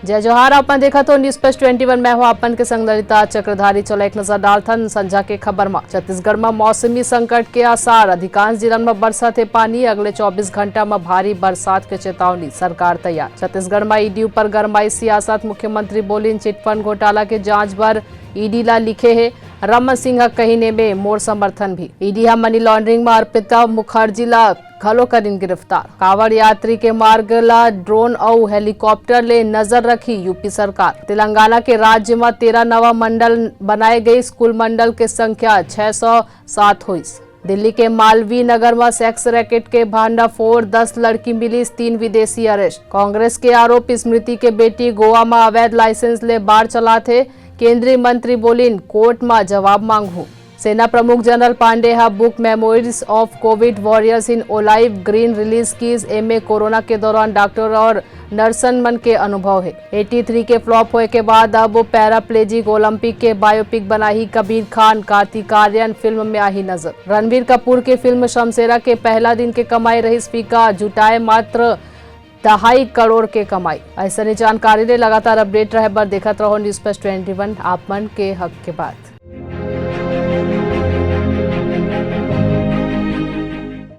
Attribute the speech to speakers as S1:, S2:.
S1: जय जोहार। अपन देखा तो न्यूज प्लस 21 में हो अपन के संग ललिता चक्रधारी। चलो एक नजर डालथन संझा के खबर में। छत्तीसगढ़ में मौसमी संकट के आसार, अधिकांश जिलों में बरसात है पानी। अगले 24 घंटा में भारी बरसात के चेतावनी, सरकार तैयार। छत्तीसगढ़ में ईडी ऊपर गरमाई सियासत, मुख्यमंत्री बोली चिटफंड घोटाला के जांच बर ईडी ला लिखे है। रमन सिंह कहने में मोर समर्थन भी। ईडी मनी लॉन्ड्रिंग में अर्पिता मुखर्जी ला घलो करीन गिरफ्तार। कावड़ यात्री के मार्ग ला ड्रोन और हेलीकॉप्टर ले नजर रखी यूपी सरकार। तेलंगाना के राज्य में 13 नवा मंडल बनाए गए। स्कूल मंडल के संख्या 607 हुई। दिल्ली के मालवीय नगर में सेक्स रैकेट के भांडाफोड़, 10 लड़की मिली, 3 विदेशी अरेस्ट। कांग्रेस के आरोप, स्मृति के बेटी गोवा में अवैध लाइसेंस ले बार चलाते। केंद्रीय मंत्री बोलिन कोर्ट में जवाब मांगू। सेना प्रमुख general Pande book memories of Covid warriors in olive green release की। एमए कोरोना के दौरान डॉक्टर और नर्सन मन के अनुभव है। 83 के फ्लॉप होए के बाद अब वो पैराप्लेजिक ओलंपिक के बायोपिक बनाही कबीर खान। कार्तिक आर्यन फिल्म में आई नजर। रणबीर कपूर की फिल्म शमशेरा के पहला दिन के कमाई रही फीका, जुटाए मात्र 2.5 करोड़ के कमाई। ऐसा जानकारी ले लगातार अपडेट रहे बर देखत रहो न्यूज प्लस 21 आप मन के हक के बाद।